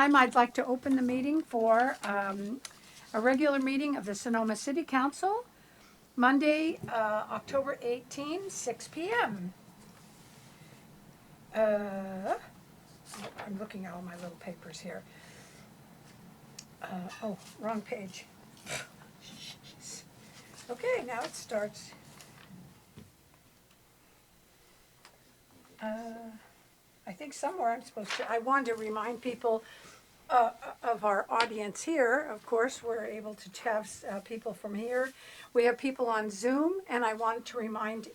I'd like to open the meeting for a regular meeting of the Sonoma City Council, Monday, October 18, 6 p.m. I'm looking at all my little papers here. Oh, wrong page. Jeez. Okay, now it starts. I think somewhere I'm supposed to, I wanted to remind people of our audience here. Of course, we're able to have people from here. We have people on Zoom, and I want to remind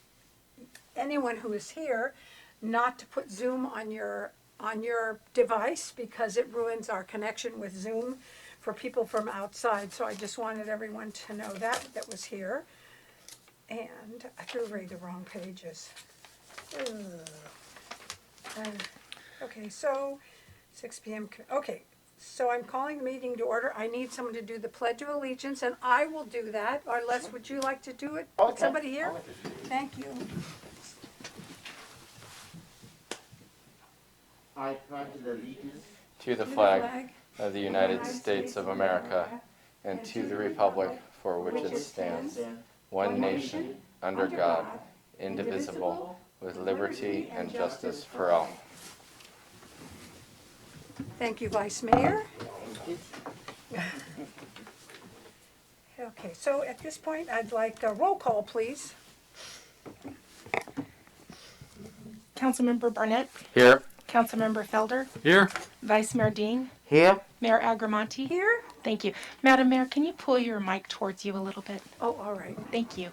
anyone who is here not to put Zoom on your device because it ruins our connection with Zoom for people from outside. So I just wanted everyone to know that was here. And I threw away the wrong pages. Okay, so 6 p.m. Okay, so I'm calling the meeting to order. I need someone to do the Pledge of Allegiance, and I will do that. Or Les, would you like to do it? Okay. Somebody here? Thank you. I pledge allegiance to the flag of the United States of America and to the republic for which it stands, one nation, under God, indivisible, with liberty and justice for all. Thank you, Vice Mayor. Okay, so at this point, I'd like a roll call, please. Councilmember Barnett, Here. Councilmember Felder, Here. Vice Mayor Dean, here. Mayor Agramonte. Here? Thank you. Madam Mayor, can you pull your mic towards you a little bit? Oh, all right. Thank you.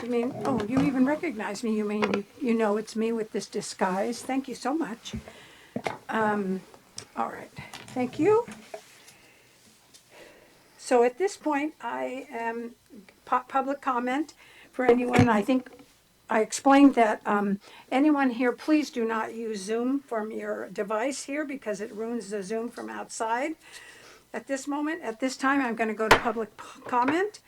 You mean, oh, you even recognize me. You mean, you know it's me with this disguise. Thank you so much. All right, thank you. So at this point, I am public comment for anyone. I think I explained that anyone here, please do not use Zoom from your device here because it ruins the Zoom from outside. At this moment, at this time, I'm going to go to public comment.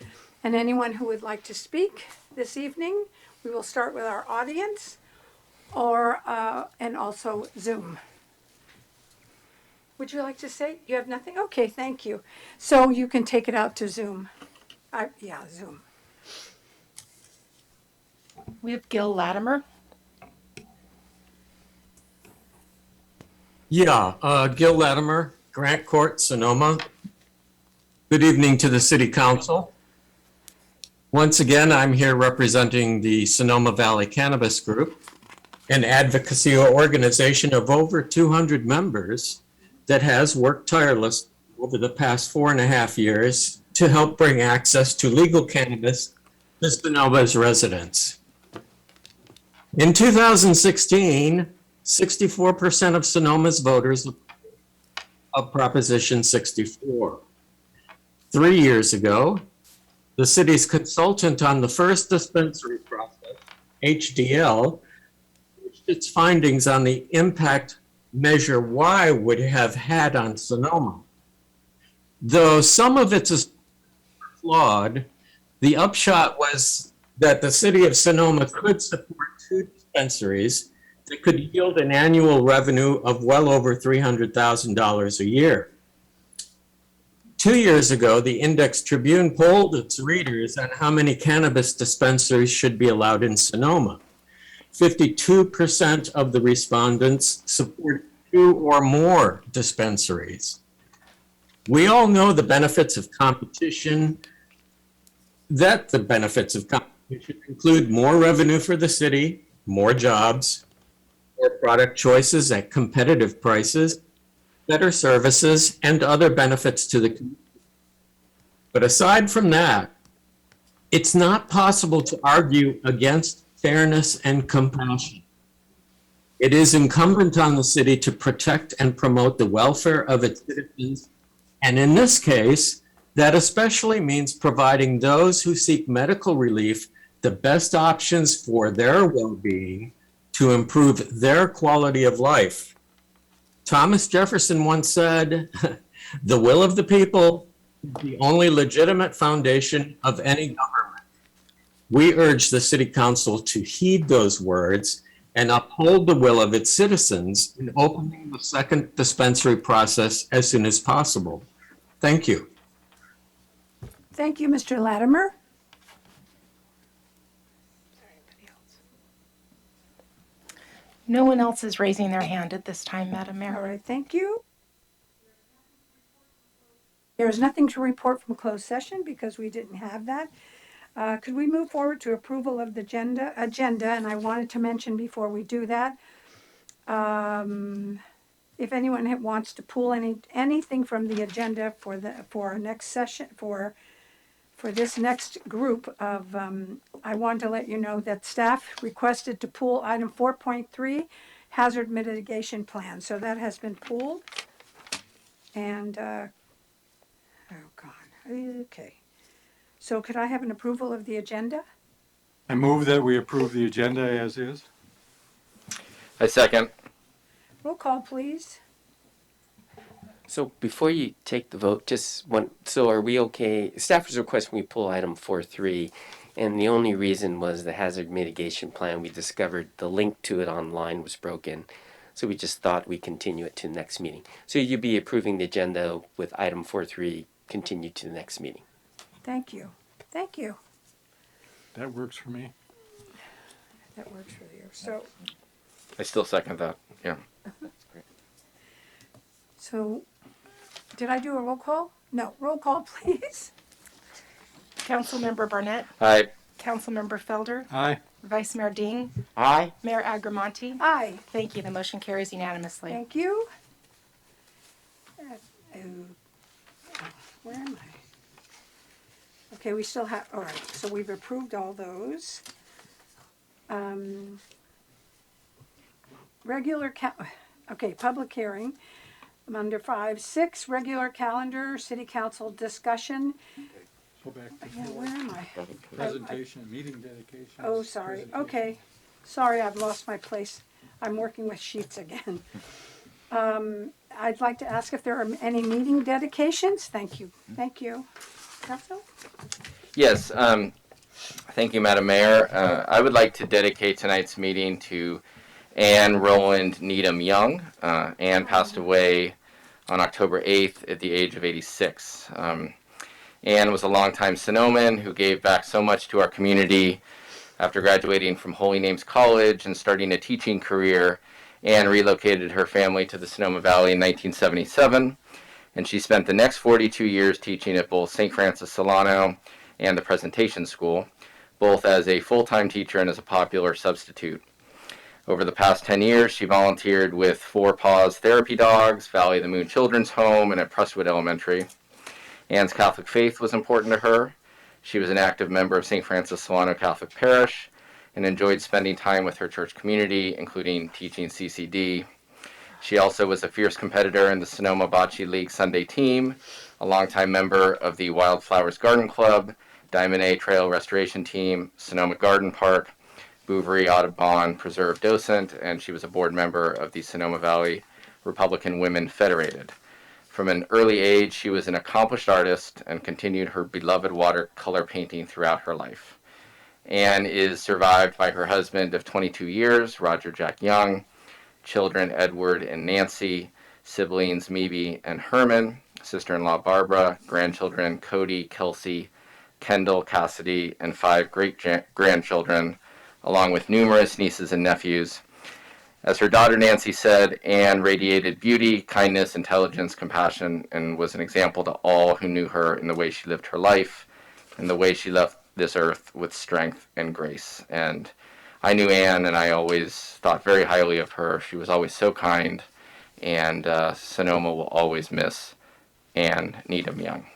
And anyone who would like to speak this evening, we will start with our audience or and also Zoom. Would you like to say? You have nothing? Okay, thank you. So you can take it out to Zoom. Yeah, Zoom. We have Gil Latimer. Yeah, Gil Latimer, Grant Court, Sonoma. Good evening to the City Council. Once again, I'm here representing the Sonoma Valley Cannabis Group, an advocacy organization of over 200 members that has worked tirelessly over the past 4.5 years to help bring access to legal cannabis to Sonoma's residents. In 2016, 64% of Sonoma's voters of Proposition 64. 3 years ago, the city's consultant on the first dispensary process, HDL, published its findings on the impact Measure Y would have had on Sonoma. Though some of it is flawed, the upshot was that the city of Sonoma could support 2 dispensaries that could yield an annual revenue of well over $300,000 a year. 2 years ago, the Index Tribune polled its readers on how many cannabis dispensaries should be allowed in Sonoma. 52% of the respondents support 2 or more dispensaries. We all know the benefits of competition, that the benefits of competition include more revenue for the city, more jobs, more product choices at competitive prices, better services, and other benefits to the community. But aside from that, it's not possible to argue against fairness and compassion. It is incumbent on the city to protect and promote the welfare of its citizens, and in this case, that especially means providing those who seek medical relief the best options for their well-being to improve their quality of life. Thomas Jefferson once said, "The will of the people is the only legitimate foundation of any government." We urge the City Council to heed those words and uphold the will of its citizens in opening the second dispensary process as soon as possible. Thank you. Thank you, Mr. Latimer. No one else is raising their hand at this time, Madam All Mayor. right, thank you. There is nothing to report from closed session because we didn't have that. Could we move forward to approval of the agenda? And I wanted to mention before we do that, if anyone wants to pull anything from the agenda for our next session, for this next group of, I want to let you know that staff requested to pull item 4.3, hazard mitigation plan. So that has been pulled. And, oh God, okay. So could I have an approval of the agenda? I move that we approve the agenda as is. I second. Roll call, please. So before you take the vote, just one, so are we okay? Staff was requesting we pull item 4.3, and the only reason was the hazard mitigation plan. We discovered the link to it online was broken, so we just thought we'd continue it to the next meeting. So you'd be approving the agenda with item 4.3 continue to the next meeting. Thank you. Thank you. That works for me. That works for you. So, I still second that. Yeah. so did I do a roll call? No, roll call, please. Councilmember Barnett, Aye. Councilmember Felder, Aye. Vice Mayor Ding, Aye. Mayor Agramonte. Aye. Thank you. The motion carries unanimously. Thank you. Where am I? Okay, we still have, all right, so we've approved all those. Okay, public hearing. I'm under 5.6, regular calendar, city council discussion. Go back to Yeah, where am I? presentation, meeting dedication. Oh, sorry, okay. Sorry, I've lost my place. I'm working with sheets again. I'd like to ask if there are any meeting dedications. Thank you, thank you. Council? Yes. Thank you, Madam Mayor. I would like to dedicate tonight's meeting to Anne Roland Needham Young. Anne passed away on October 8th at the age of 86. Anne was a longtime Sonoman who gave back so much to our community. After graduating from Holy Names College and starting a teaching career, Anne relocated her family to the Sonoma Valley in 1977, and she spent the next 42 years teaching at both St. Francis Solano and the Presentation School, both as a full-time teacher and as a popular substitute. Over the past 10 years, she volunteered with Four Paws Therapy Dogs, Valley of the Moon Children's Home, and at Presswood Elementary. Anne's Catholic faith was important to her. She was an active member of St. Francis Solano Catholic Parish and enjoyed spending time with her church community, including teaching CCD. She also was a fierce competitor in the Sonoma Bocce League Sunday team, a longtime member of the Wildflowers Garden Club, Diamond A Trail Restoration Team, Sonoma Garden Park, Bouverie Audubon Preserve Docent, and she was a board member of the Sonoma Valley Republican Women Federated. From an early age, she was an accomplished artist and continued her beloved watercolor painting throughout her life. Anne is survived by her husband of 22 years, Roger Jack Young, children Edward and Nancy, siblings Mebe and Herman, sister-in-law Barbara, grandchildren Cody, Kelsey, Kendall, Cassidy, and 5 great-grandchildren, along with numerous nieces and nephews. As her daughter Nancy said, Anne radiated beauty, kindness, intelligence, compassion, and was an example to all who knew her in the way she lived her life and the way she left this earth with strength and grace. And I knew Anne, and I always thought very highly of her. She was always so kind, and Sonoma will always miss Anne Needham Young.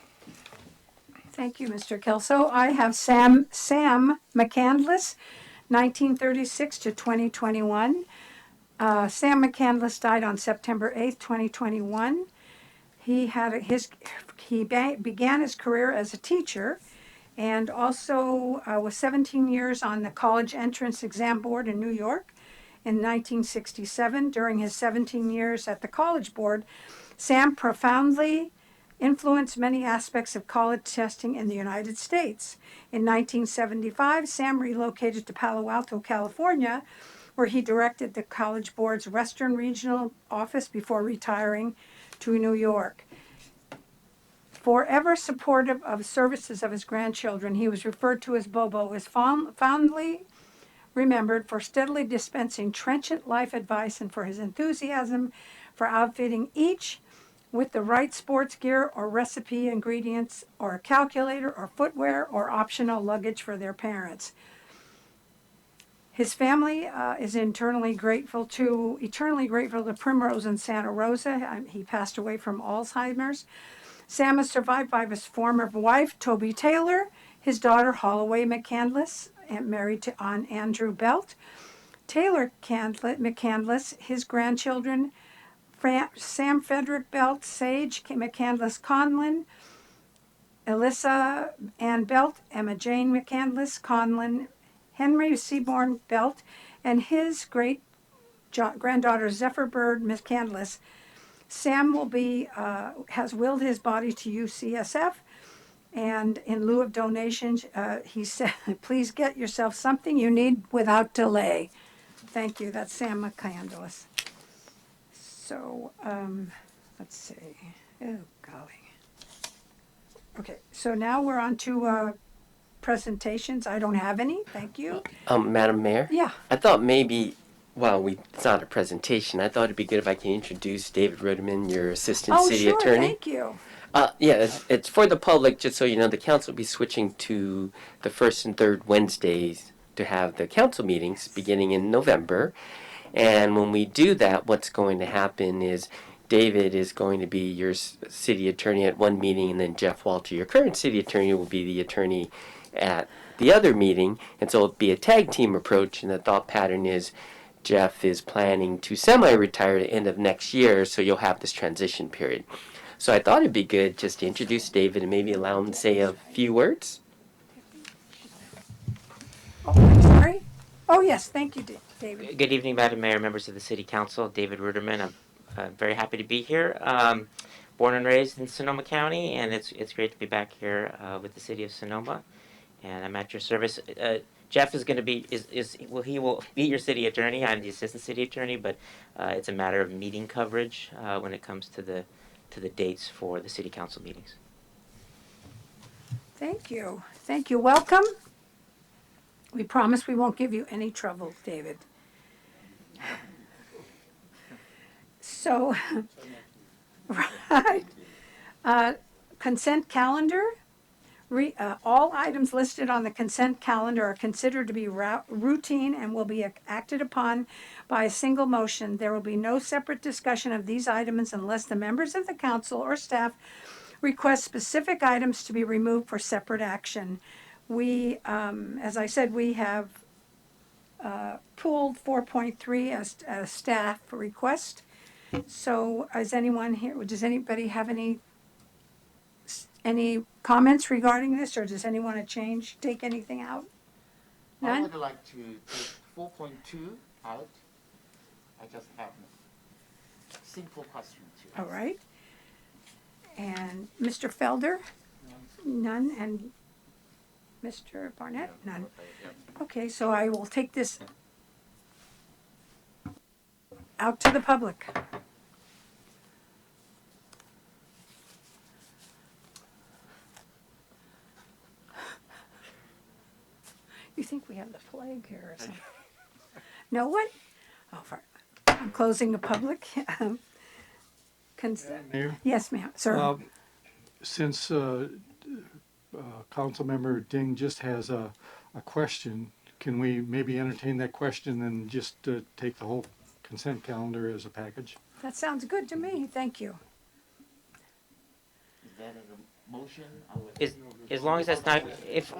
Thank you, Mr. Kelso. I have Sam McCandless, 1936 to 2021. Sam McCandless died on September 8th, 2021. He began his career as a teacher and also was 17 years on the college entrance exam board in New York. In 1967, during his 17 years at the college board, Sam profoundly influenced many aspects of college testing in the United States. In 1975, Sam relocated to Palo Alto, California, where he directed the College Board's Western Regional Office before retiring to New York. Forever supportive of services of his grandchildren, he was referred to as Bobo, is fondly remembered for steadily dispensing trenchant life advice and for his enthusiasm for outfitting each with the right sports gear or recipe ingredients or a calculator or footwear or optional luggage for their parents. His family is eternally grateful to Primrose and Santa Rosa. He passed away from Alzheimer's. Sam is survived by his former wife, Toby Taylor, his daughter, Holloway McCandless, and married to Andrew Belt. Taylor McCandless, his grandchildren, Sam Frederick Belt, Sage McCandless Conlin, Alyssa Ann Belt, Emma Jane McCandless Conlin, Henry Seaborn Belt, and his great granddaughter Zephyr Bird McCandless. Sam has willed his body to UCSF, and in lieu of donations, he said, please get yourself something you need without delay. Thank you. That's Sam McCandless. So, let's see. Oh, golly. Okay, so now we're on to presentations. I don't have any. Thank you. Madam Mayor? Yeah. I thought maybe, it's not a presentation. I thought it'd be good if I can introduce David Ruderman, your assistant Oh, city sure. attorney. Thank you. It's for the public, just so you know, the council will be switching to the first and third Wednesdays to have the council meetings beginning in November. And when we do that, what's going to happen is David is going to be your city attorney at one meeting, and then Jeff Walter, your current city attorney, will be the attorney at the other meeting. And so it'll be a tag team approach, and the thought pattern is Jeff is planning to semi-retire at the end of next year, so you'll have this transition period. So I thought it'd be good just to introduce David and maybe allow him to say a few words. Oh, I'm sorry. Oh, yes. Thank you, David. Good evening, Madam Mayor, members of the City Council. David Ruderman. I'm very happy to be here. Born and raised in Sonoma County, and it's great to be back here with the City of Sonoma. And I'm at your service. Jeff is going to be he will be your city attorney. I'm the assistant city attorney, but it's a matter of meeting coverage when it comes to the dates for the City Council meetings. Thank you. Thank you. Welcome. We promise we won't give you any trouble, David. So, right. Consent calendar. All items listed on the consent calendar are considered to be routine and will be acted upon by a single motion. There will be no separate discussion of these items unless the members of the council or staff request specific items to be removed for separate action. We, as I said, we have pulled 4.3 as a staff request. So does anybody have any comments regarding this, or does anyone want to take anything out? I None? would like to take 4.2 out. I just have a simple question to All ask. right. And Mr. Felder? None. And Mr. Barnett? None. Okay, so I will take this out to the public. You think we have the plague here or something? No one? Oh, I'm closing the public. Mayor, Yes, ma'am, sir. since Councilmember Ding just has a question, can we maybe entertain that question and just take the whole consent calendar as a package? That sounds good to me. Thank you. Is that a motion? I would- As long as that's not if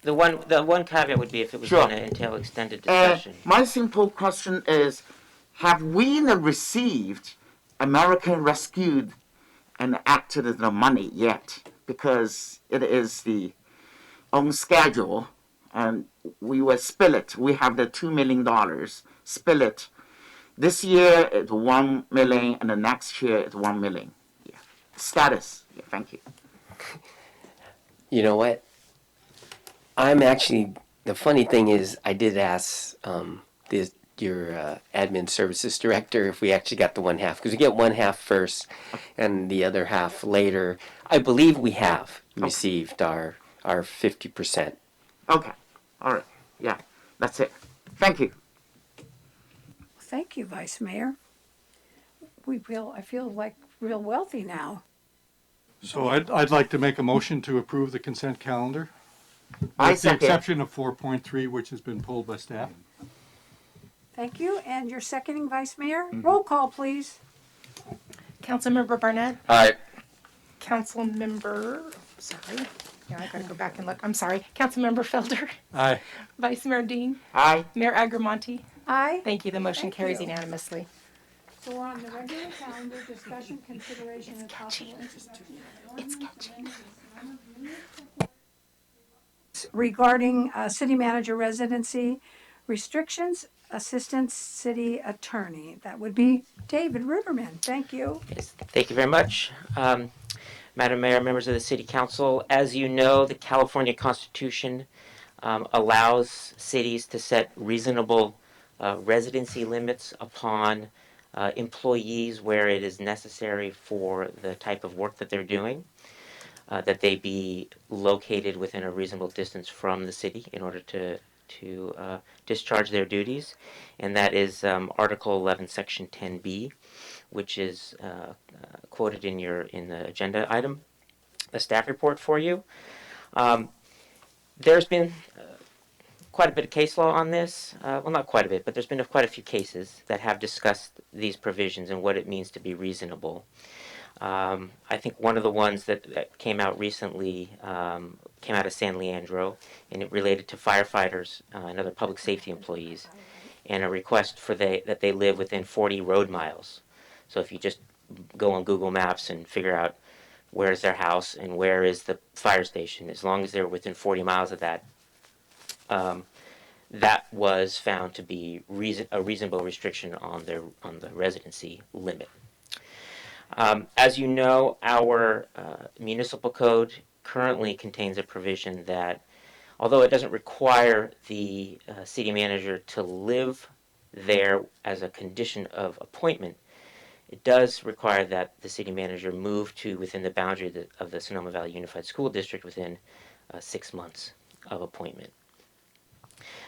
the one caveat would be if it was Sure. going to entail extended discussion. My simple question is, have we received American Rescued and acted the money yet? Because it is the on schedule, and we will spill it. We have the $2 million, spill it. This year it's 1 million, and the next year it's 1 million. Yeah. Status. Yeah, thank you. You know what? the funny thing is, I did ask the admin services director if we actually got the one half, because we get one half first and the other half later. I believe we have received our 50%. Okay. All right. Yeah. That's it. Thank you. Thank you, Vice Mayor. I feel like real wealthy now. So I'd like to make a motion to approve the consent calendar. I With the second. exception of 4.3, which has been pulled by staff. Thank you. And you're seconding, Vice Mayor? Roll call, please. Councilmember Barnett, Aye. Councilmember, sorry, yeah, I gotta go back and look. I'm sorry. Councilmember Felder, Aye. Vice Mayor Dean, Aye. Mayor Agramonte. Aye. Thank you. The motion Thank carries you. unanimously. So we're on the regular calendar, discussion, consideration, and possible It's catchy. regarding city manager residency restrictions, assistant city attorney. That would be David Ruderman. Thank you. Yes, thank you very much. Madam Mayor, members of the City Council, as you know, the California Constitution allows cities to set reasonable residency limits upon employees where it is necessary for the type of work that they're doing, that they be located within a reasonable distance from the city in order to discharge their duties. And that is Article 11, Section 10B, which is quoted in the agenda item, a staff report for you. There's been quite a bit of case law on this. Well, not quite a bit, but there's been quite a few cases that have discussed these provisions and what it means to be reasonable. I think one of the ones that came out recently came out of San Leandro, and it related to firefighters and other public safety employees, and a request that they live within 40 road miles. So if you just go on Google Maps and figure out where's their house and where is the fire station, as long as they're within 40 miles of that, that was found to be a reasonable restriction on the residency limit. As you know, our municipal code currently contains a provision that, although it doesn't require the city manager to live there as a condition of appointment, it does require that the city manager move to within the boundary of the Sonoma Valley Unified School District within 6 months of appointment.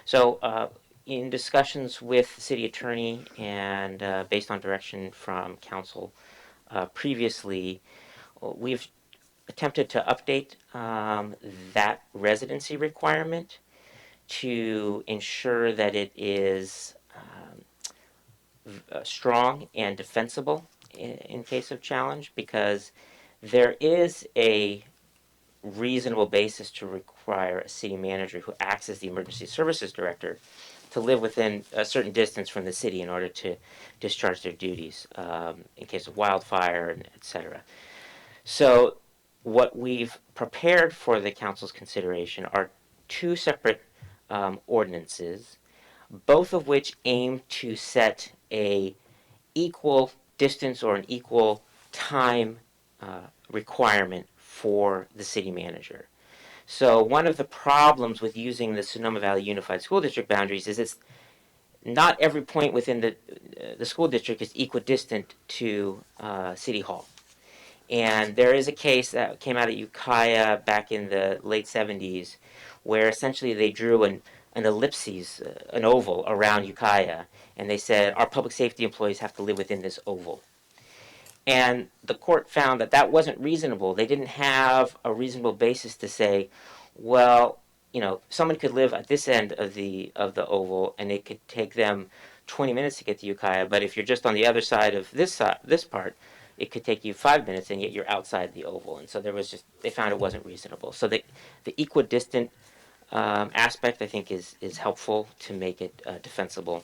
So in discussions with the city attorney and based on direction from council previously, we've attempted to update that residency requirement to ensure that it is strong and defensible in case of challenge, because there is a reasonable basis to require a city manager who acts as the emergency services director to live within a certain distance from the city in order to discharge their duties in case of wildfire, etc. So what we've prepared for the council's consideration are two separate ordinances, both of which aim to set a equal distance or an equal time requirement for the city manager. So one of the problems with using the Sonoma Valley Unified School District boundaries is it's not every point within the school district is equidistant to City Hall. And there is a case that came out of Ukiah back in the late 70s where essentially they drew an ellipses, an oval around Ukiah, and they said our public safety employees have to live within this oval. And the court found that that wasn't reasonable. They didn't have a reasonable basis to say, well, someone could live at this end of the oval and it could take them 20 minutes to get to Ukiah, but if you're just on the other side of this part, it could take you 5 minutes, and yet you're outside the oval. And so they found it wasn't reasonable. So the equidistant aspect, I think, is helpful to make it a defensible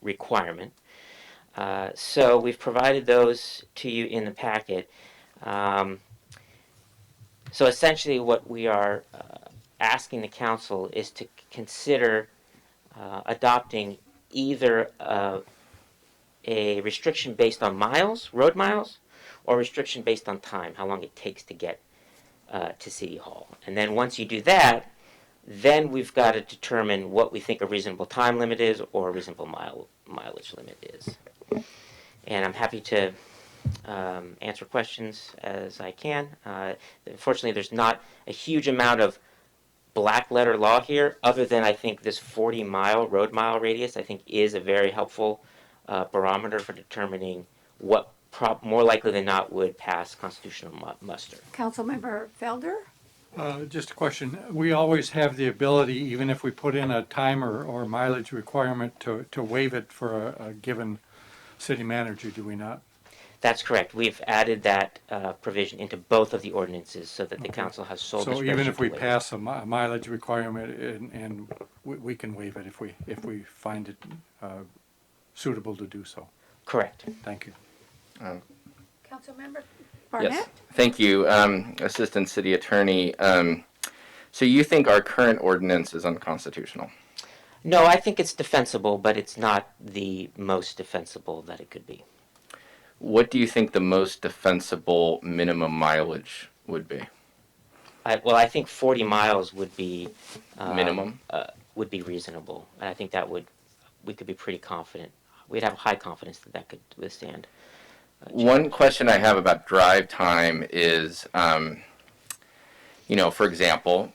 requirement. So we've provided those to you in the packet. So essentially what we are asking the council is to consider adopting either a restriction based on road miles, or restriction based on time, how long it takes to get to City Hall. And then once you do that, Then we've got to determine what we think a reasonable time limit is or a reasonable mileage limit is. And I'm happy to answer questions as I can. Unfortunately, there's not a huge amount of black letter law here, other than I think this 40-mile road mile radius, I think, is a very helpful barometer for determining what more likely than not would pass constitutional muster. Councilmember Felder? Just a question. We always have the ability, even if we put in a timer or mileage requirement, to waive it for a given city manager, do we not? That's correct. We've added that provision into both of the ordinances so that the council has sole So discretion even if to we waive it. pass a mileage requirement and we can waive it if we find it suitable to do so. Correct. Thank you. Councilmember Barnett? Yes, thank you, Assistant City Attorney. So you think our current ordinance is unconstitutional? No, I think it's defensible, but it's not the most defensible that it could be. What do you think the most defensible minimum mileage would be? I think 40 miles would be Minimum? Would be reasonable, and I think that we could be pretty confident. We'd have high confidence that that could withstand. One question I have about drive time is, for example,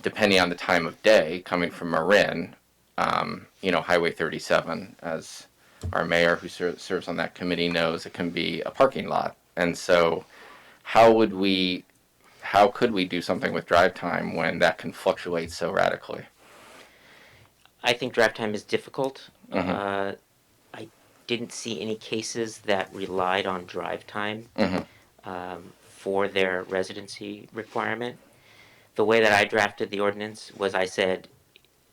depending on the time of day, coming from Marin, Highway 37, as our mayor who serves on that committee knows, it can be a parking lot. And so how could we do something with drive time when that can fluctuate so radically? I think drive time is difficult. Mm-hmm. I didn't see any cases that relied on drive time for their residency requirement. The way that I drafted the ordinance was I said,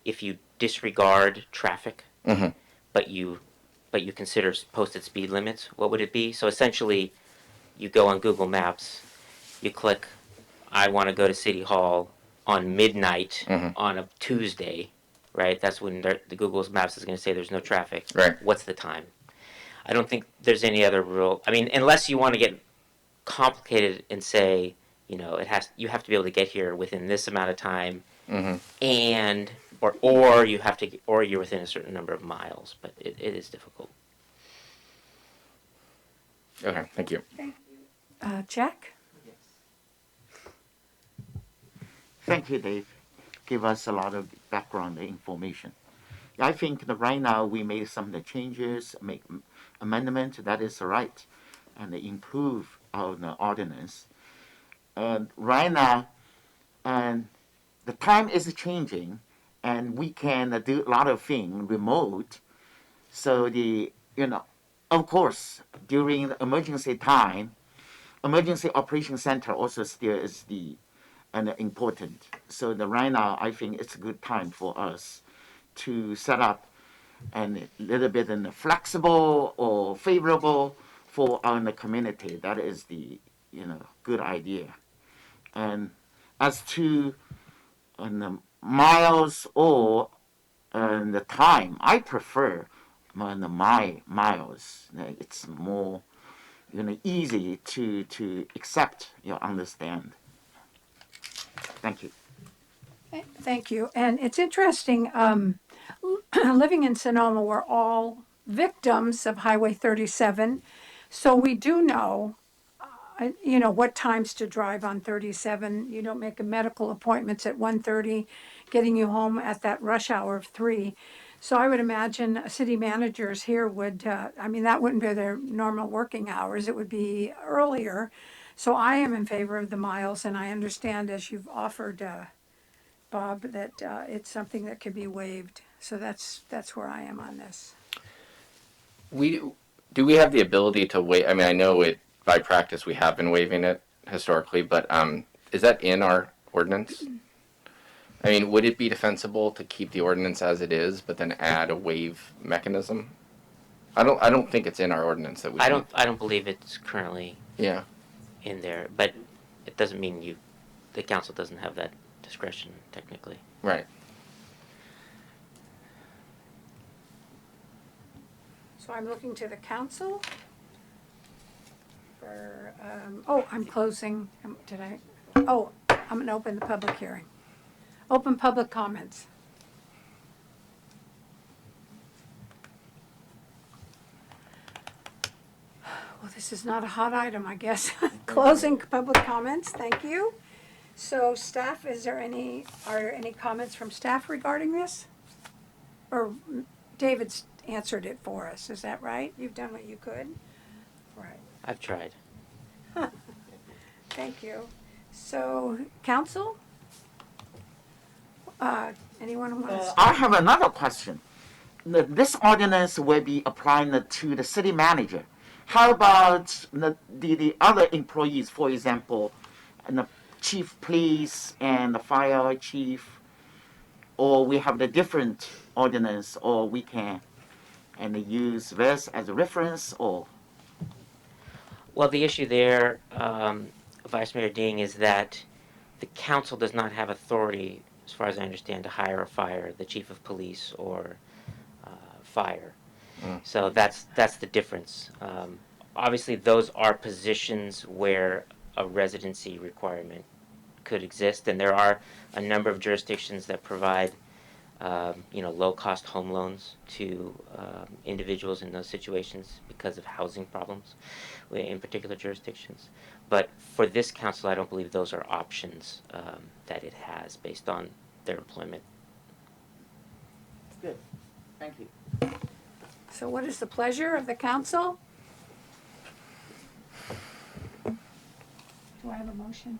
if you disregard traffic, but you consider posted speed limits, what would it be? So essentially, you go on Google Maps, you click, I want to go to City Hall on midnight on a Tuesday, right? That's when the Google Maps is going to say there's no traffic. Right. What's the time? I don't think there's any other rule. I mean, unless you want to get complicated and say, you have to be able to get here within this amount of time, and or you're within a certain number of miles. But it is difficult. Okay, thank you. Jack? Thank you, Dave. Give us a lot of background information. I think that right now we made some of the changes, make amendment, that is right, and improve our ordinance. And right now, and the time is changing, and we can do a lot of things remote. So of course, during the emergency time, emergency operation center also still is important. So right now, I think it's a good time for us to set up and a little bit flexible or favorable for our community. That is the good idea. And as to the miles or the time, I prefer my miles. It's more easy to accept, understand. Thank you. Thank you. And it's interesting, living in Sonoma, we're all victims of Highway 37. So we do know, what times to drive on 37. You don't make a medical appointments at 1:30, getting you home at that rush hour of 3. So I would imagine city managers here would, that wouldn't be their normal working hours. It would be earlier. So I am in favor of the miles, and I understand, as you've offered, Bob, that it's something that could be waived. So that's where I am on this. Do we have the ability to waive? I mean, I know it by practice we have been waiving it historically, but is that in our ordinance? I mean, would it be defensible to keep the ordinance as it is, but then add a waive mechanism? I don't think it's in our ordinance that we. I don't believe it's currently Yeah. in there, but it doesn't mean the council doesn't have that discretion technically. Right. So I'm looking to the council for, I'm closing, I'm going to open the public hearing. Open public comments. Well, this is not a hot item, I guess. Closing public comments, thank you. So staff, are there any comments from staff regarding this? Or David's answered it for us, is that right? You've done what you could? Right, I've tried. thank you. So, council? Anyone want to? I have another question. This ordinance will be applying to the city manager. How about the other employees, for example, and the chief police and the fire chief? Or we have the different ordinance, or we can and use this as a reference, or Well, the issue there, Vice Mayor Ding, is that the council does not have authority, as far as I understand, to hire or fire the chief of police or fire. So that's the difference. Obviously, those are positions where a residency requirement could exist, and there are a number of jurisdictions that provide, low-cost home loans to individuals in those situations because of housing problems in particular jurisdictions. But for this council, I don't believe those are options that it has based on their employment. good. Thank you. So what is the pleasure of the council? Do I have a motion?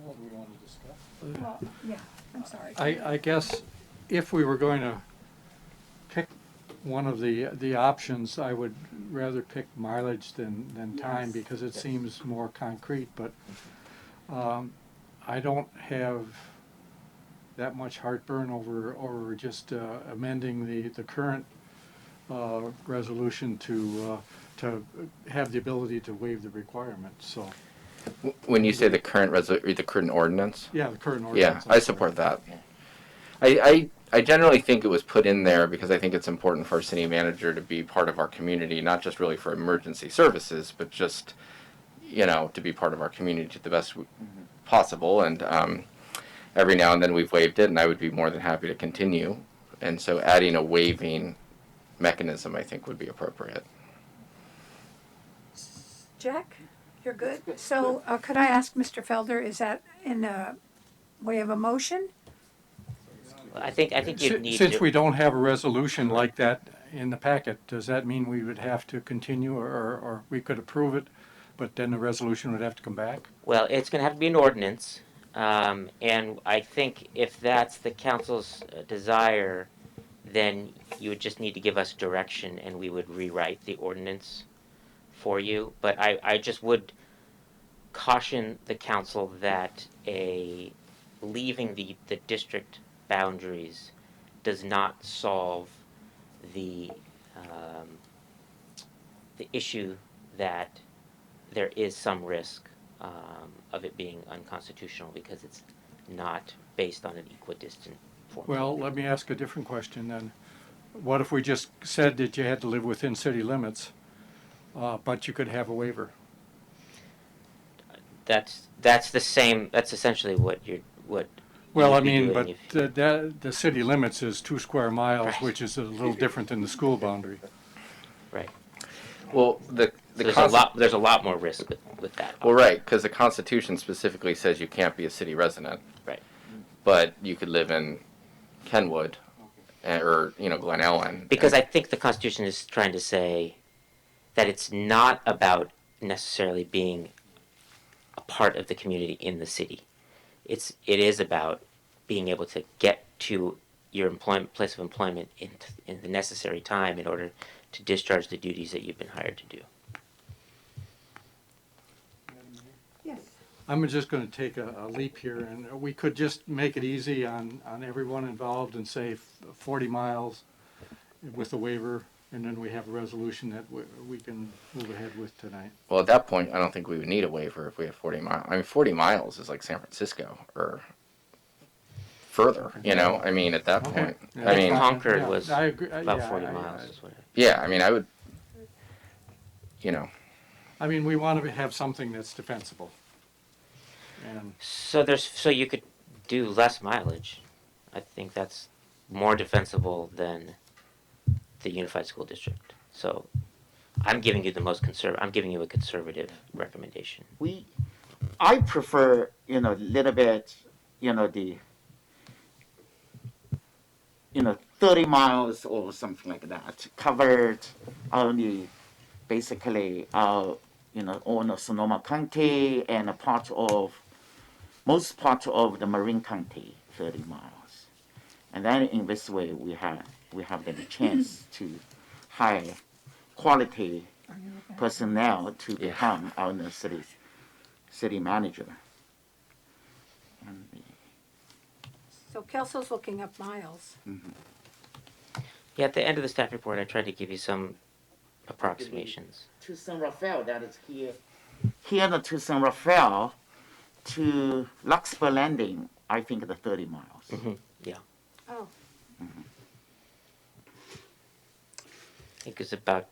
What do we want to discuss? Well, yeah, I'm sorry. I guess if we were going to pick one of the options, I would rather pick mileage than time Yes. because it seems more concrete, but I don't have that much heartburn over just amending the current resolution to have the ability to waive the requirement, so, When you say the current the current ordinance? yeah, the current Yeah, ordinance. I support that. I generally think it was put in there because I think it's important for our city manager to be part of our community, not just really for emergency services, but just, to be part of our community to the best possible. And every now and then we've waived it, and I would be more than happy to continue. And so adding a waiving mechanism, I think, would be appropriate. Jack, you're good? So could I ask Mr. Felder, is that in a way of a motion? I think you need Since to. we don't have a resolution like that in the packet, does that mean we would have to continue or we could approve it, but then the resolution would have to come back? Well, it's going to have to be an ordinance, and I think if that's the council's desire, then you would just need to give us direction, and we would rewrite the ordinance for you. But I just would caution the council that leaving the district boundaries does not solve the issue that there is some risk of it being unconstitutional because it's not based on an equidistant formula. Well, let me ask a different question then. What if we just said that you had to live within city limits, but you could have a waiver? That's the same. That's essentially what you're Well, I you'd be mean, doing but the city limits is 2 square miles, Right. which is a little different than the school boundary. right. Well, So there's a lot more risk with that. Well, right, because the Constitution specifically says you can't be a city resident. Right. But you could live in Kenwood, or Glen Ellen. Because I think the Constitution is trying to say that it's not about necessarily being a part of the community in the city. It is about being able to get to your place of employment in the necessary time in order to discharge the duties that you've been hired to do. Yes. I'm just going to take a leap here, and we could just make it easy on everyone involved and say 40 miles with a waiver, and then we have a resolution that we can move ahead with tonight. Well, at that point, I don't think we would need a waiver if we have 40 miles. I mean, 40 miles is like San Francisco or further, I mean, at that Okay. point. Yeah. I mean, Concord Yeah, was I agree. about Yeah, 40 I- miles. I- Is what yeah, I mean, I would, I mean, we want to have something that's defensible. And So you could do less mileage. I think that's more defensible than the unified school district. So I'm giving you I'm giving you a conservative recommendation. I prefer, a little bit, the, 30 miles or something like that, covered only basically, all the Sonoma County and most part of the Marin County, 30 miles. And then in this way, we have the chance to hire quality personnel to become our new city manager. And So Kelso's looking up miles. Yeah, at the end of the staff report, I tried to give you some approximations. to San Rafael, that is here to San Rafael, to Larkspur Landing, I think the 30 miles. Yeah, Oh, I think it's about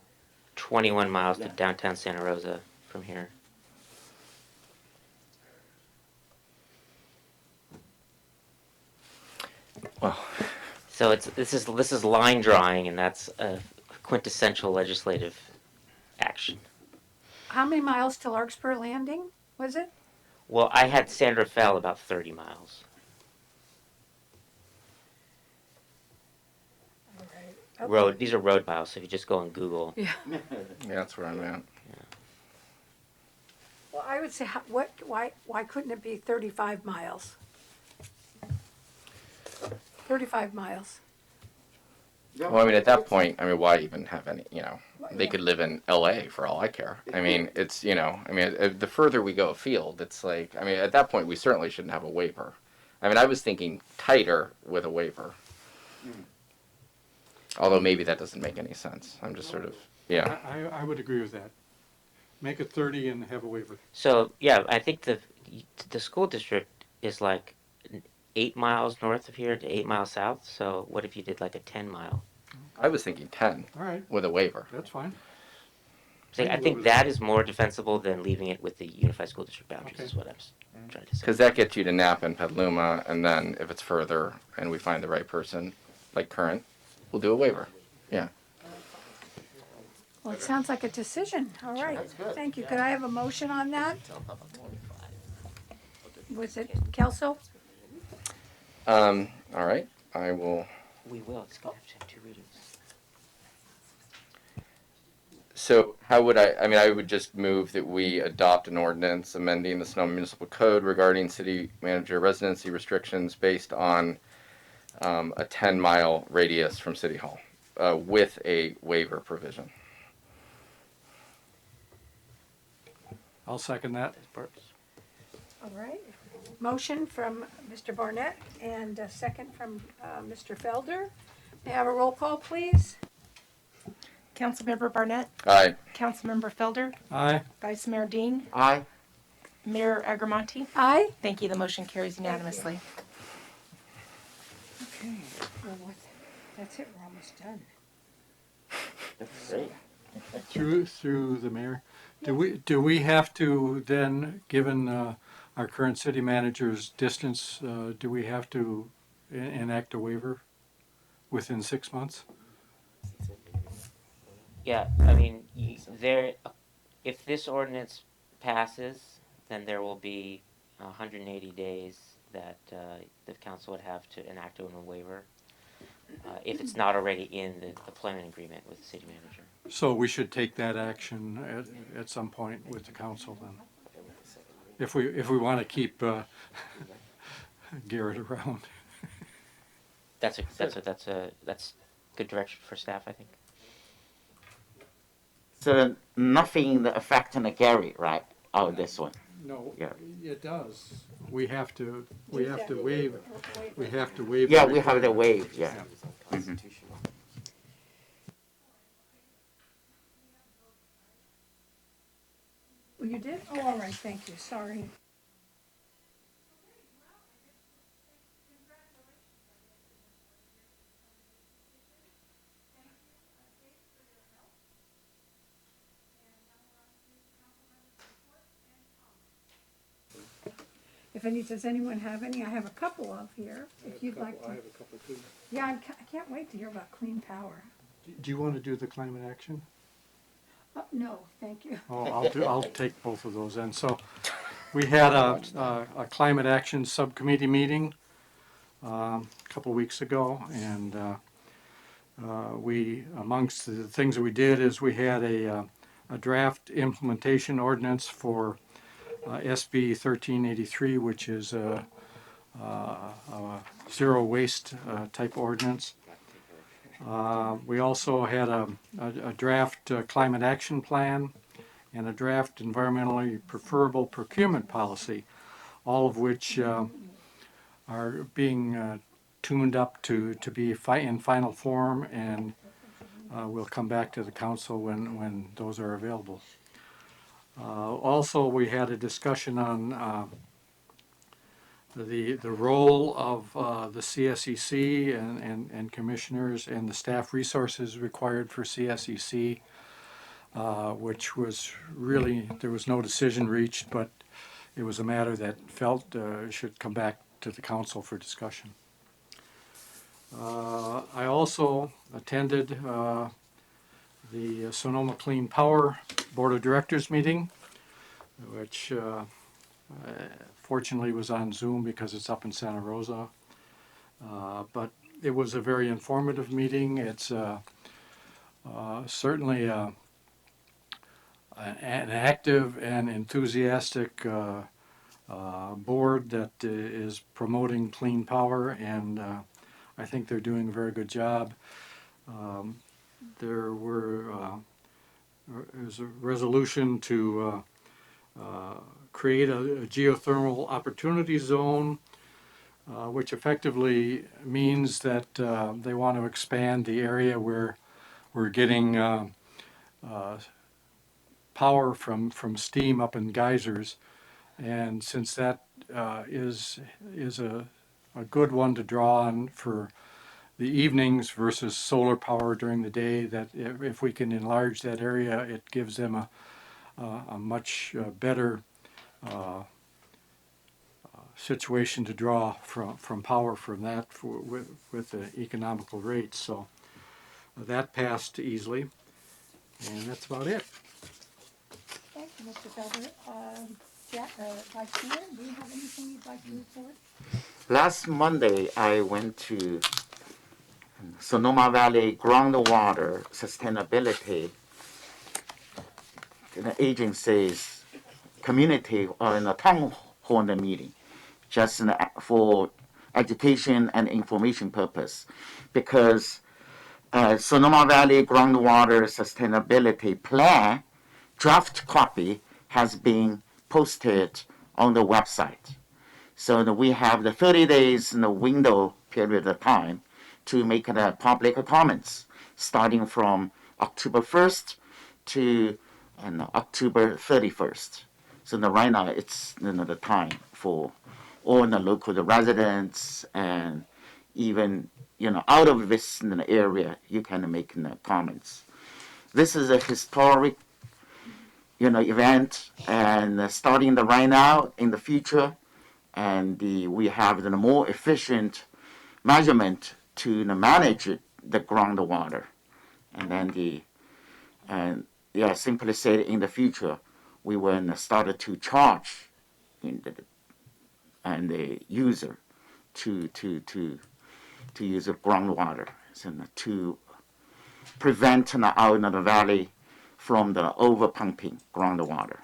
21 miles to Yeah. downtown Santa Rosa from here. Well, So this is line drawing, and that's a quintessential legislative action. how many miles to Larkspur Landing, was it? Well, I had Sandra Fell about 30 miles. All right. Okay. Road. These are road miles. So if you just go on Google, Yeah. yeah, that's where I'm at. Well, I would say, why couldn't it be 35 miles? 35 miles. Well, I mean, at that point, I mean, why even have any, they could live in LA for all I care. I mean, it's, the further we go afield, it's like, I mean, at that point, we certainly shouldn't have a waiver. I mean, I was thinking tighter with a waiver. Although maybe that doesn't make any sense. I'm just sort of, yeah. I would agree with that. Make it 30 and have a waiver. So yeah, I think the school district is like 8 miles north of here to 8 miles south. So what if you did like a 10-mile? I was thinking 10 All right, with a waiver. that's fine. So I think that is more defensible than leaving it with the unified school district boundaries. Okay. Is what I'm trying to say. Because that gets you to Napa and Petaluma, and then if it's further and we find the right person, like current, we'll do a waiver. Yeah. Well, it sounds like a decision. All right. Thank you. Could I have a motion on that? Was it Kelso? All right. I will. We will. It's gonna have to have 2 readings. So how would I mean, I would just move that we adopt an ordinance amending the Sonoma Municipal Code regarding city manager residency restrictions based on a 10-mile radius from City Hall with a waiver provision. I'll second that. All right. Motion from Mr. Barnett and a second from Mr. Felder. May I have a roll call, please? Councilmember Barnett, Aye. Councilmember Felder, Aye. Vice Mayor Dean, Aye. Mayor Agramonte. Aye. Thank you. The motion carries unanimously. Okay. Well, that's it. We're almost done. That's great. Through the mayor. Do we have to then, given our current city manager's distance, do we have to enact a waiver within 6 months? Yeah, I mean, if this ordinance passes, then there will be 180 days that the council would have to enact a waiver. If it's not already in the employment agreement with the city manager. So we should take that action at some point with the council then. If we want to keep Garrett around. That's good direction for staff, I think. So nothing affecting the Gary, right? Oh, this one. No, Yeah. it does. We have to waive. We have to waive. Yeah, the we have the requirement. wave, yeah. Well, you did? Oh, all right. Thank you. Sorry. does anyone have any? I have a couple of here, if you'd like to. I have a couple too. Yeah, I can't wait to hear about clean power. Do you want to do the climate action? No, thank you. Oh, I'll take both of those then. So we had a climate action subcommittee meeting a couple weeks ago, and we, amongst the things that we did is we had a draft implementation ordinance for SB 1383, which is a zero waste type ordinance. We also had a draft climate action plan and a draft environmentally preferable procurement policy, all of which are being tuned up to be in final form, and we'll come back to the council when those are available. Also, we had a discussion on the role of the CSEC and commissioners and the staff resources required for CSEC, which was really, there was no decision reached, but it was a matter that felt should come back to the council for discussion. I also attended the Sonoma Clean Power Board of Directors meeting, which fortunately was on Zoom because it's up in Santa Rosa. But it was a very informative meeting. It's certainly an active and enthusiastic board that is promoting clean power, and I think they're doing a very good job. There was a resolution to create a geothermal opportunity zone, which effectively means that they want to expand the area where we're getting power from steam up in geysers. And since that is a good one to draw on for the evenings versus solar power during the day, that if we can enlarge that area, it gives them a much better situation to draw from power from that with the economical rates. So that passed easily, and that's about it. Thank you, Mr. Felder. Vice Chair, do you have anything you'd like to report? Last Monday, I went to Sonoma Valley Groundwater Sustainability Agency's community in a town hall meeting, just for education and information purpose, because Sonoma Valley Groundwater Sustainability Plan draft copy has been posted on the website. So we have the 30 days in the window period of time to make the public comments, starting from October 1st to October 31st. So right now it's the time for all the local residents, and even out of this area you can make comments. This is a historic event, and starting right now in the future, and we have the more efficient measurement to manage the groundwater, and then simply said, in the future we will start to charge the user to use the groundwater, so to prevent out in the valley from the over-pumping groundwater.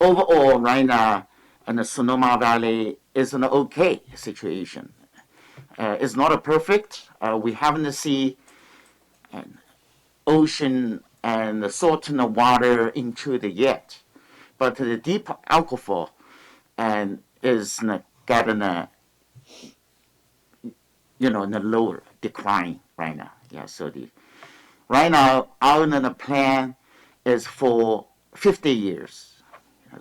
Overall, right now, in the Sonoma Valley is an okay situation. It's not perfect. We haven't seen an ocean and the salt in the water intruded yet, but the deep aquifer and is getting in the lower decline right now. Yeah, so right now our plan is for 50 years.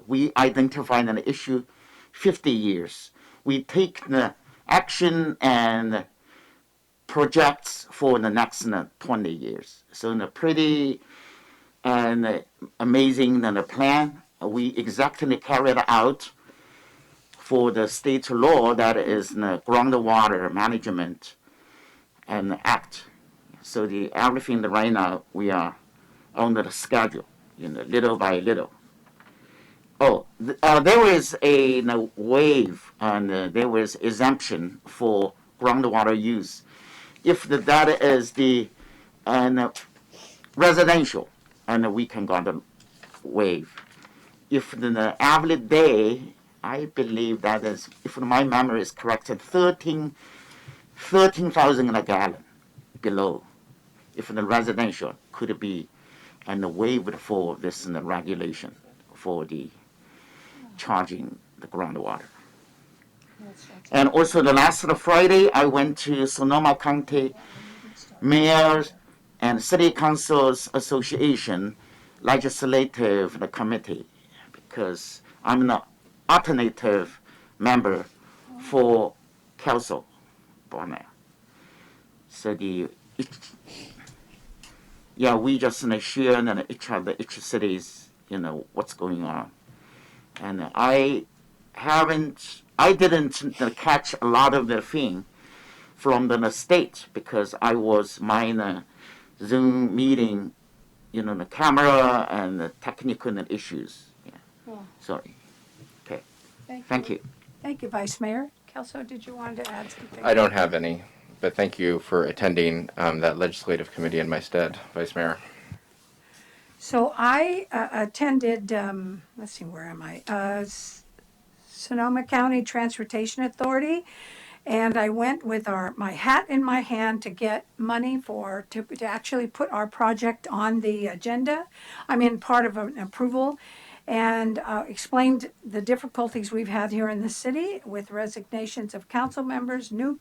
We identified an issue 50 years. We take the action and projects for the next 20 years. So pretty and amazing plan. We exactly carried out for the state law that is the groundwater management and act. So the everything right now we are on the schedule, little by little. Oh, there is a waive and there was exemption for groundwater use. If that is the residential, and we can go to waive. If the average day, I believe that is, if my memory is correct, 13,000 a gallon below. If the residential could be and waived for this regulation for the charging the groundwater. And also the last Friday, I went to Sonoma County Mayors and City Councils Association Legislative Committee because I'm an alternative member for council. So we just share each cities, what's going on. And I didn't catch a lot of the thing from the state because I was my Zoom meeting, the camera and the technical issues. Yeah. Oh. Sorry. Okay. Thank you. Thank you, Vice Mayor. Kelso, did you want to add something? I don't have any, but thank you for attending that legislative committee in my stead, Vice Mayor. So I attended, let's see, where am I? Sonoma County Transportation Authority. And I went with my hat in my hand to get money to actually put our project on the agenda. Part of an approval, and explained the difficulties we've had here in the city with resignations of council members, new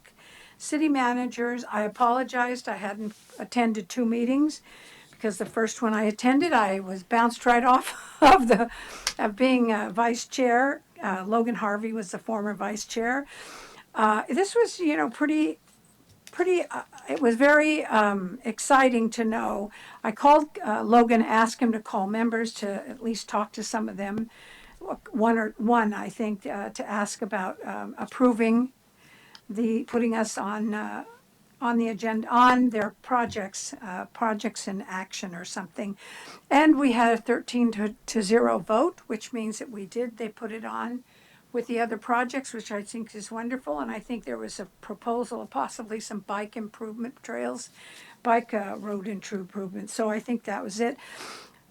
city managers. I apologized. I hadn't attended 2 meetings because the first one I attended, I was bounced right off of being vice chair. Logan Harvey was the former vice chair. This was, pretty. It was very exciting to know. I called Logan, asked him to call members to at least talk to some of them. One, I think, to ask about approving putting us on the agenda on their projects in action or something. And we had a 13-0 vote, which means that they put it on with the other projects, which I think is wonderful. And I think there was a proposal of possibly some bike improvement trails, road improvements. So I think that was it.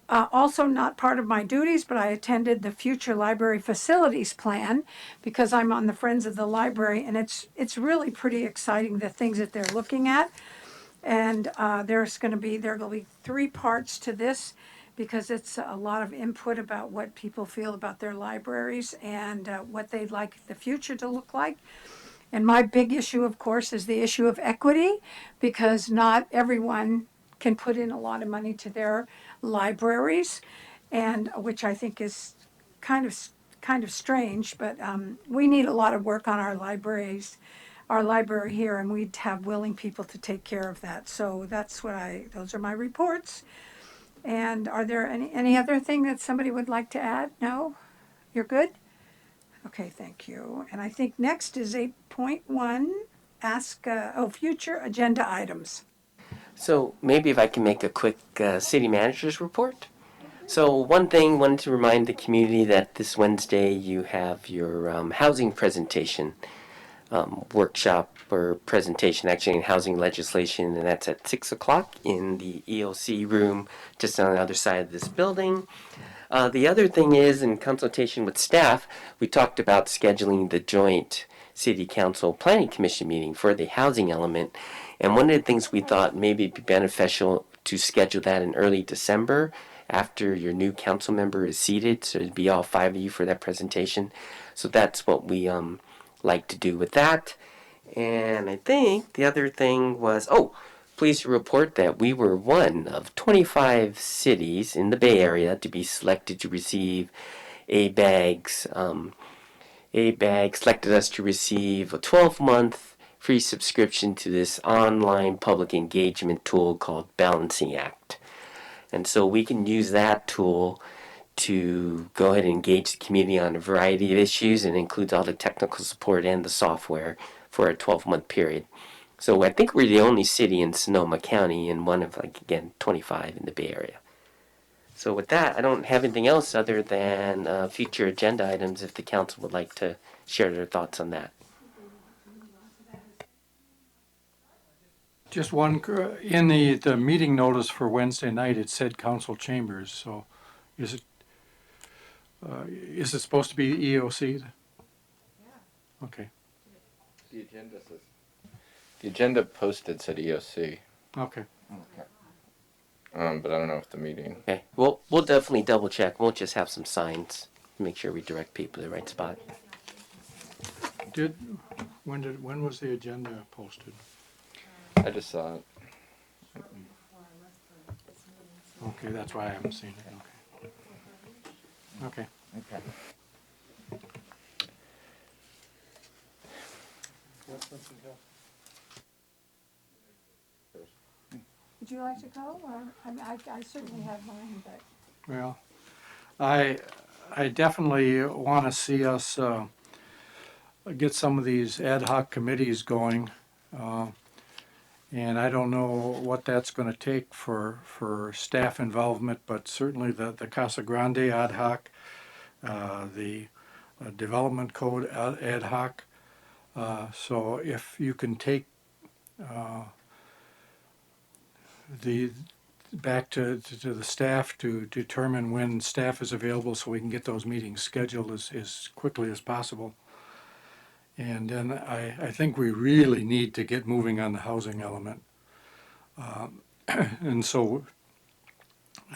Also not part of my duties, but I attended the Future Library Facilities Plan because I'm on the Friends of the Library, and it's really pretty exciting, the things that they're looking at. And there'll be 3 parts to this, because it's a lot of input about what people feel about their libraries and what they'd like the future to look like. And my big issue, of course, is the issue of equity, because not everyone can put in a lot of money to their libraries, and which I think is kind of strange. But we need a lot of work on our library here, and we'd have willing people to take care of that. So those are my reports. And are there any other thing that somebody would like to add? No? You're good? Okay, thank you. And I think next is 8.1, future agenda items. So maybe if I can make a quick city manager's report. So one thing, wanted to remind the community that this Wednesday you have your housing presentation, workshop or presentation actually in housing legislation, and that's at 6 o'clock in the EOC room just on the other side of this building. The other thing is, in consultation with staff, we talked about scheduling the joint City Council Planning Commission meeting for the housing element. And one of the things we thought maybe it'd be beneficial to schedule that in early December after your new council member is seated, so it'd be all 5 of you for that presentation. So that's what we like to do with that. And I think the other thing was, pleased to report that we were one of 25 cities in the Bay Area to be selected to receive A-Bags. A-Bag selected us to receive a 12-month free subscription to this online public engagement tool called Balancing Act. And so we can use that tool to go ahead and engage the community on a variety of issues, and includes all the technical support and the software for a 12-month period. So I think we're the only city in Sonoma County and one of, like, again, 25 in the Bay Area. So with that, I don't have anything else other than future agenda items if the council would like to share their thoughts on that. Just one, in the meeting notice for Wednesday night, it said council chambers, so is it supposed to be EOC? Yeah. Okay, The agenda posted said EOC, okay. but I don't know if the meeting. Okay, we'll definitely double check. We'll just have some signs, make sure we direct people to the right spot. When was the agenda posted? I just saw it. Okay, that's why I haven't seen it, okay. Okay. Would you like to go, or, I certainly have mine, but. Well, I definitely want to see us get some of these ad hoc committees going. And I don't know what that's going to take for staff involvement, but certainly the Casa Grande ad hoc, the Development Code ad hoc. So if you can take back to the staff to determine when staff is available so we can get those meetings scheduled as quickly as possible. And then I think we really need to get moving on the housing element. And so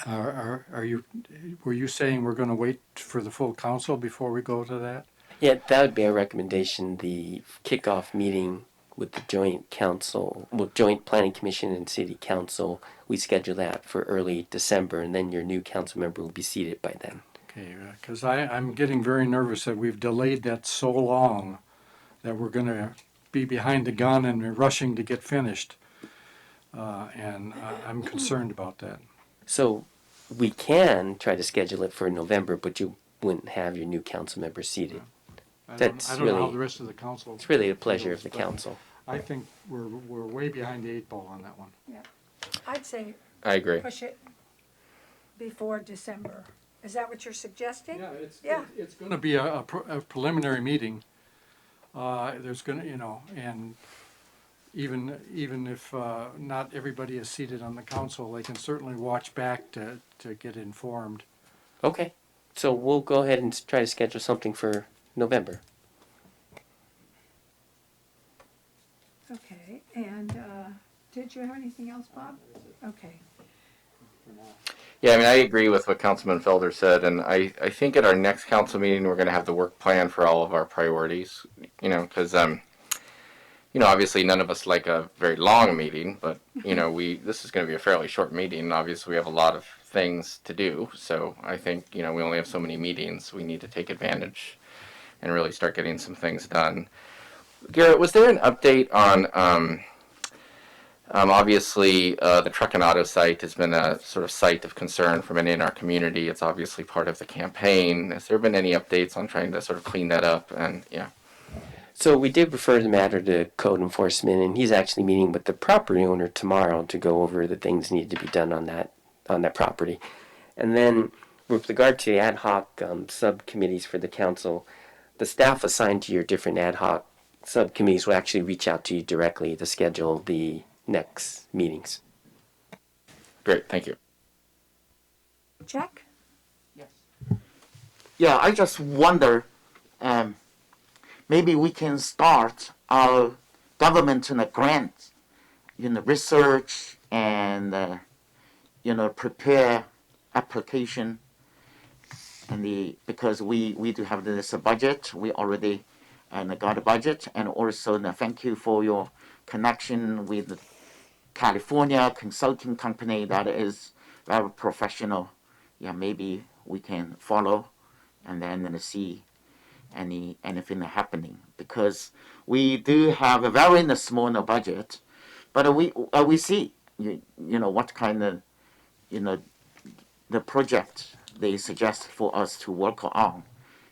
were you saying we're going to wait for the full council before we go to that? Yeah, that would be our recommendation. The kickoff meeting with the joint council, well, joint planning commission and city council, we schedule that for early December, and then your new council member will be seated by then. Okay, because I'm getting very nervous that we've delayed that so long that we're going to be behind the gun and we're rushing to get finished. And I'm concerned about that. So we can try to schedule it for November, but you wouldn't have your new council member seated. I That's don't know how really- the rest of the council. It's really the pleasure of the feels, but council. I think we're way behind the 8 ball on that one. I'd say I agree. push it before December. Is that what you're suggesting? Yeah, it's going to be a preliminary meeting. There's going to, and even if not everybody is seated on the council, they can certainly watch back to get informed. Okay, so we'll go ahead and try to schedule something for November. Okay, and did you have anything else, Bob? Okay. Yeah, I mean, I agree with what Councilman Felder said, and I think at our next council meeting, we're going to have the work plan for all of our priorities, because, obviously none of us like a very long meeting, but, this is going to be a fairly short meeting, and obviously we have a lot of things to do, so I think, we only have so many meetings, we need to take advantage and really start getting some things done. Garrett, was there an update on, obviously, the truck and auto site has been a sort of site of concern for many in our community. It's obviously part of the campaign. Has there been any updates on trying to sort of clean that up? And So we did refer the matter to code enforcement, and he's actually meeting with the property owner tomorrow to go over the things needed to be done on that property. And then with regard to the ad hoc subcommittees for the council, the staff assigned to your different ad hoc subcommittees will actually reach out to you directly to schedule the next meetings. great, thank you. Jack? Yeah, I just wonder, maybe we can start our government grant, research and, prepare application. And because we do have this budget, we already got a budget, and also thank you for your connection with California consulting company that is very professional. Yeah, maybe we can follow and then see anything happening, because we do have a very small budget, but we see what kind of the project they suggested for us to work on.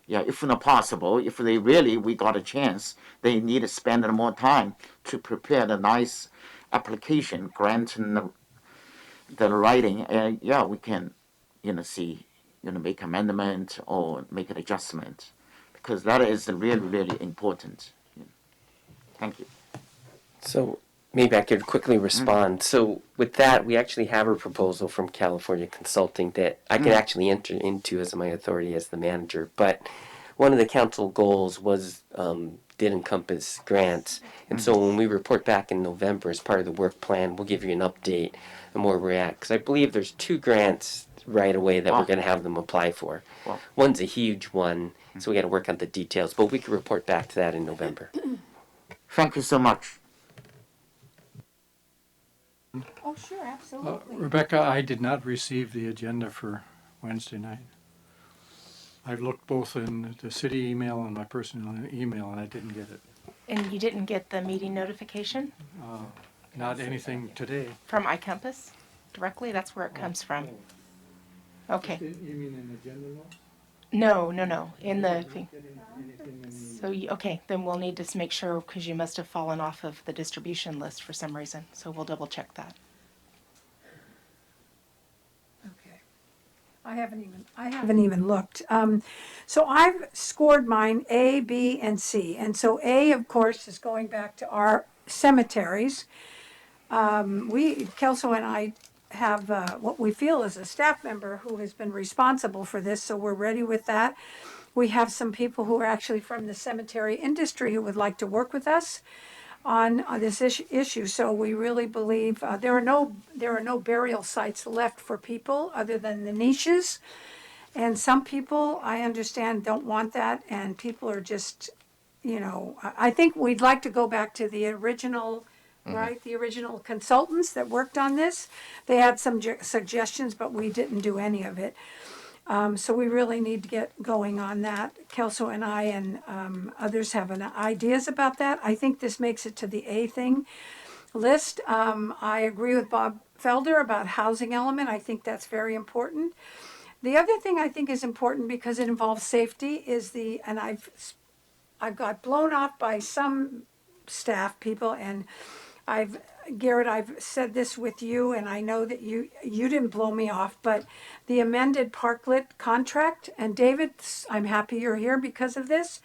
Yeah, if not possible, if they really we got a chance, they need to spend more time to prepare the nice application, grant and the writing, and yeah, we can, see, make amendment or make an adjustment, because that is really, really important. Thank you. So maybe I could quickly respond. So with that, we actually have a proposal from California Consulting that I can actually enter into as my authority as the manager. But one of the council goals was did encompass grants. And so when we report back in November as part of the work plan, we'll give you an update on where we're at. Because I believe there's 2 grants right away that we're going to have them apply for. Wow. One's a huge one, so we got to work on the details. But we can report back to that in November. Thank you so much. Oh, sure, absolutely. Rebecca, I did not receive the agenda for Wednesday night. I've looked both in the city email and my personal email, and I didn't get it. And you didn't get the meeting notification Not anything today. from iCompass directly? That's where it comes from. Okay. You mean an agenda note? No, in the thing. So, okay, then we'll need to make sure, because you must have fallen off of the distribution list for some reason. So we'll double check that. Okay. I haven't even looked. So I've scored mine A, B, and C. And so A, of course, is going back to our cemeteries. Kelso and I have what we feel is a staff member who has been responsible for this, so we're ready with that. We have some people who are actually from the cemetery industry who would like to work with us on this issue. So we really believe there are no burial sites left for people other than the niches. And some people, I understand, don't want that, and people are just, I think we'd like to go back to the original, right? The original consultants that worked on this. They had some suggestions, but we didn't do any of it. So we really need to get going on that. Kelso and I and others have ideas about that. I think this makes it to the A thing list. I agree with Bob Felder about housing element. I think that's very important. The other thing I think is important because it involves safety is and I've got blown off by some staff people, and Garrett, I've said this with you, and I know that you didn't blow me off, but the amended parklet contract, and David, I'm happy you're here because of this.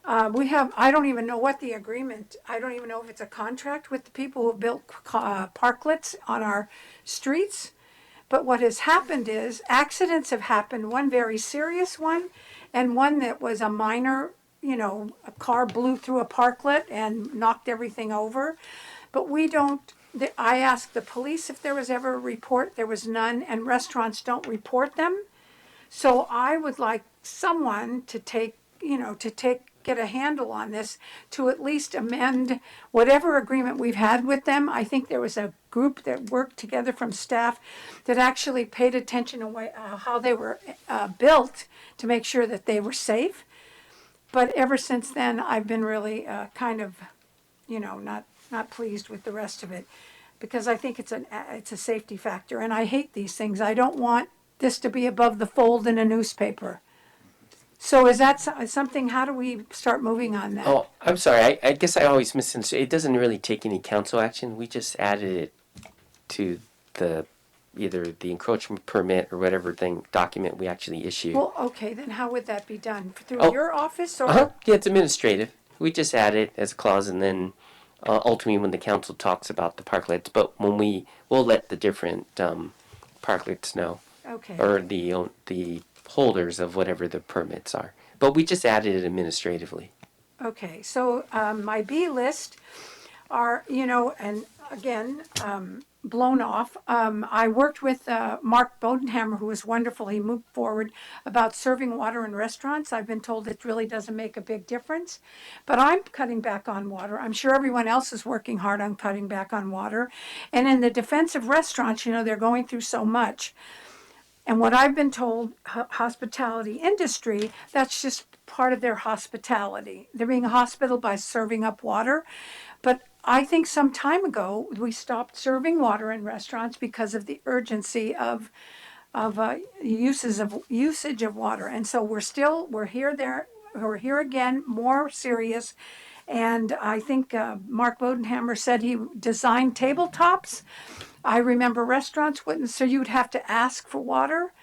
I don't even know what the agreement, I don't even know if it's a contract with the people who have built parklets on our streets. But what has happened is accidents have happened, one very serious one, and one that was a minor, a car blew through a parklet and knocked everything over. But I asked the police if there was ever a report, there was none, and restaurants don't report them. So I would like someone to get a handle on this, to at least amend whatever agreement we've had with them. I think there was a group that worked together from staff that actually paid attention to how they were built to make sure that they were safe. But ever since then, I've been really kind of, not pleased with the rest of it, because I think it's a safety factor, and I hate these things. I don't want this to be above the fold in a newspaper. So is that something? How do we start moving on that? Oh, I'm sorry. I guess I always misunderstood. It doesn't really take any council action. We just added it to either the encroachment permit or whatever document we actually issue. Well, okay, then how would that be done? Through your office or? Yeah, it's administrative. We just add it as a clause, and then ultimately when the council talks about the parklets, but we'll let the different parklets know. Okay. Or the holders of whatever the permits are. But we just added it administratively. Okay, so my B list are, and again, blown off. I worked with Mark Bodenhammer, who was wonderful. He moved forward about serving water in restaurants. I've been told it really doesn't make a big difference, but I'm cutting back on water. I'm sure everyone else is working hard on cutting back on water. And in the defense of restaurants, they're going through so much. And what I've been told, hospitality industry, that's just part of their hospitality. They're being hospitable by serving up water. But I think some time ago, we stopped serving water in restaurants because of the urgency of usage of water. And so we're here again, more serious. And I think Mark Bodenhammer said he designed tabletops. I remember restaurants wouldn't, so you'd have to ask for water.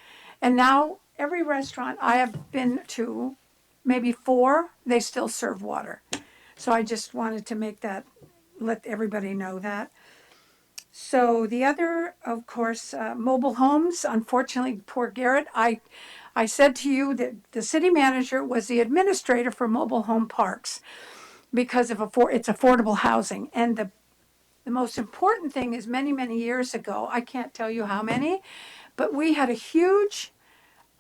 And now every restaurant I have been to, maybe 4, they still serve water. So I just wanted to let everybody know that. So the other, of course, mobile homes. Unfortunately, poor Garrett. I said to you that the city manager was the administrator for mobile home parks because of it's affordable housing. And the most important thing is many years ago, I can't tell you how many, but we had a huge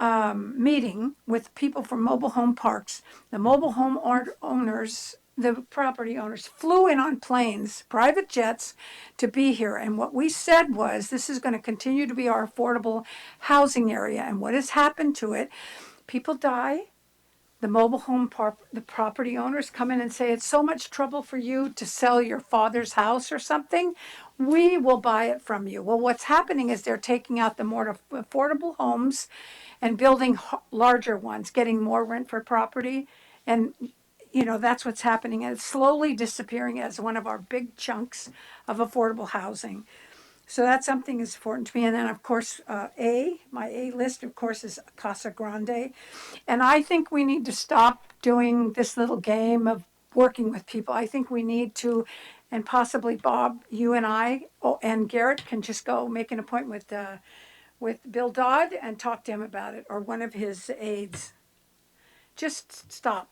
meeting with people from mobile home parks. The mobile home owners, the property owners, flew in on planes, private jets, to be here. And what we said was, this is going to continue to be our affordable housing area. And what has happened to it? People die. The mobile home the property owners come in and say, it's so much trouble for you to sell your father's house or something. We will buy it from you. Well, what's happening is they're taking out the more affordable homes and building larger ones, getting more rent for property. And, that's what's happening. And it's slowly disappearing as one of our big chunks of affordable housing. So that's something that's important to me. And then, of course, my A list, of course, is Casa Grande. And I think we need to stop doing this little game of working with people. I think we need to, and possibly Bob, you and I, and Garrett can just go make an appointment with Bill Dodd and talk to him about it, or one of his aides. Just stop,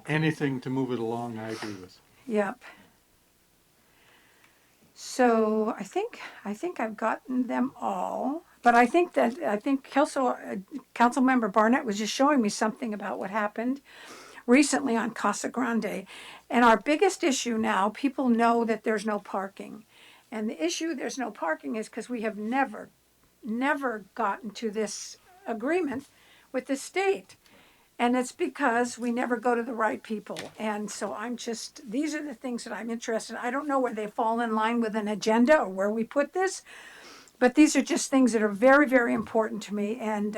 Anything to move it along, I agree with. Yep. So I think I've gotten them all. But I think Councilmember Barnett was just showing me something about what happened recently on Casa Grande. And our biggest issue now, people know that there's no parking. And the issue there's no parking is because we have never gotten to this agreement with the state. And it's because we never go to the right people. And so these are the things that I'm interested in. I don't know where they fall in line with an agenda or where we put this, but these are just things that are very, very important to me. And,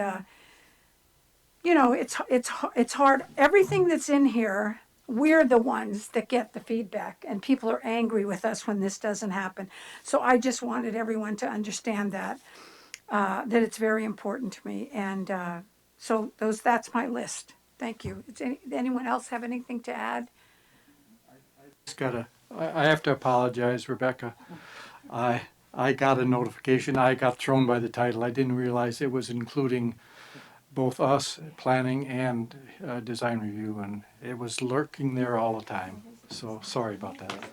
it's hard. Everything that's in here, we're the ones that get the feedback, and people are angry with us when this doesn't happen. So I just wanted everyone to understand that it's very important to me. And so that's my list. Thank you. Anyone else have anything to add? I have to apologize, Rebecca. I got a notification. I got thrown by the title. I didn't realize it was including both us, planning, and design review, and it was lurking there all the time. So sorry about that.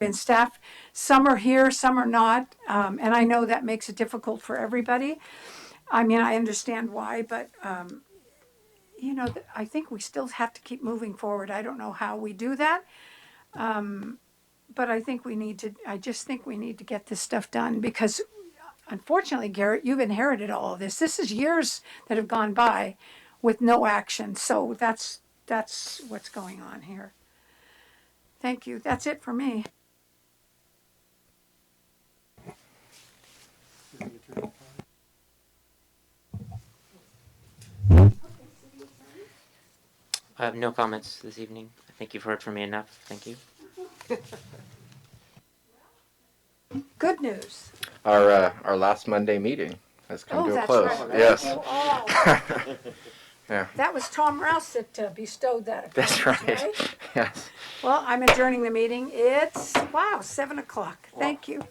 And staff, some are here, some are not, and I know that makes it difficult for everybody. I mean, I understand why, but I think we still have to keep moving forward. I don't know how we do that, but I just think we need to get this stuff done, because unfortunately, Garrett, you've inherited all of this. This is years that have gone by with no action. So that's what's going on here. Thank you. That's it for me. I have no comments this evening. I think you've heard from me enough. Thank you. Good news. Our last Monday meeting has come to a That's close. right. Yes. Oh. Yeah. That was Tom Rouse that bestowed that. That's right. Yes. Well, I'm adjourning the meeting. It's 7:00. Thank you.